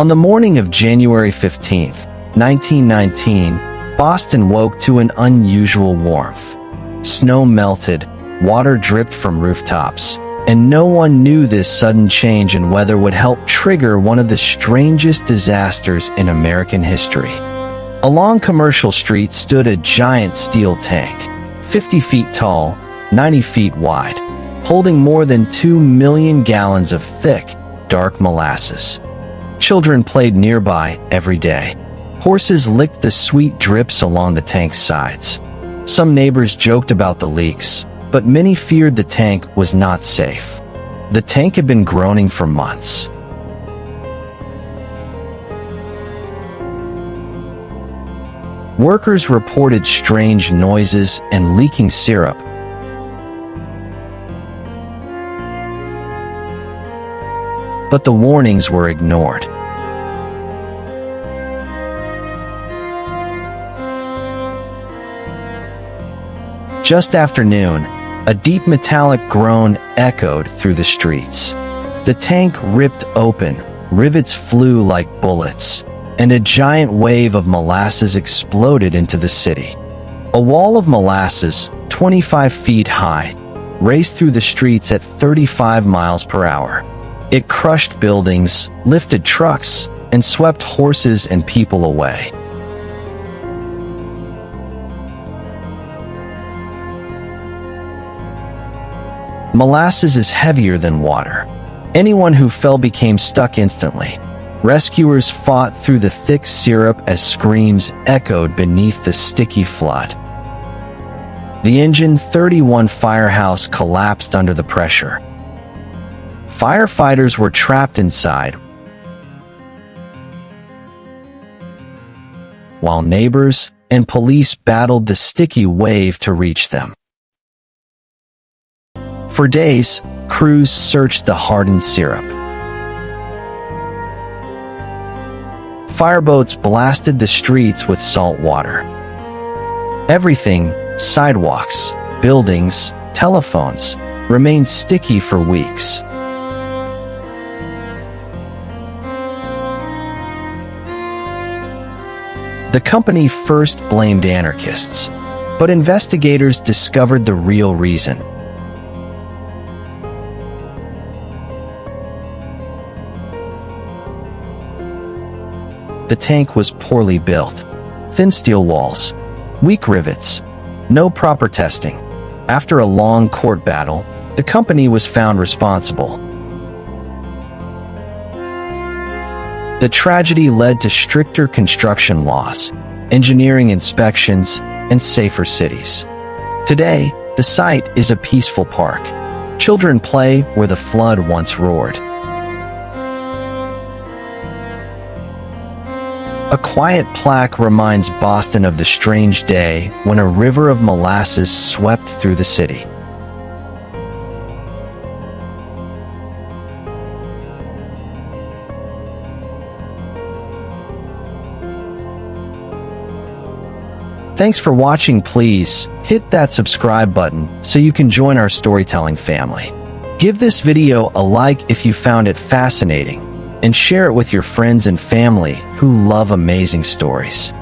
On the morning of January 15th, 1919, Boston woke to an unusual warmth. Snow melted, water dripped from rooftops, and no one knew this sudden change in weather would help trigger one of the strangest disasters in American history. Along Commercial Street stood a giant steel tank, 50 feet tall, 90 feet wide, holding more than 2 million gallons of thick, dark molasses. Children played nearby every day. Horses licked the sweet drips along the tank's sides. Some neighbors joked about the leaks, but many feared the tank was not safe. The tank had been groaning for months. Workers reported strange noises and leaking syrup. But the warnings were ignored. Just after noon, a deep metallic groan echoed through the streets. The tank ripped open, rivets flew like bullets, and a giant wave of molasses exploded into the city. A wall of molasses, 25 feet high, raced through the streets at 35 miles per hour. It crushed buildings, lifted trucks, and swept horses and people away. Molasses is heavier than water. Anyone who fell became stuck instantly. Rescuers fought through the thick syrup as screams echoed beneath the sticky flood. The Engine 31 firehouse collapsed under the pressure. Firefighters were trapped inside, while neighbors and police battled the sticky wave to reach them. For days, crews searched the hardened syrup. Fireboats blasted the streets with salt water. Everything, sidewalks, buildings, telephones, remained sticky for weeks. The company first blamed anarchists, but investigators discovered the real reason. The tank was poorly built. Thin steel walls, weak rivets, no proper testing. After a long court battle, the company was found responsible. The tragedy led to stricter construction laws, engineering inspections, and safer cities. Today, the site is a peaceful park. Children play where the flood once roared. A quiet plaque reminds Boston of the strange day when a river of molasses swept through the city. Thanks for watching. Please hit that subscribe button so you can join our storytelling family. Give this video a like if you found it fascinating, and share it with your friends and family who love amazing stories.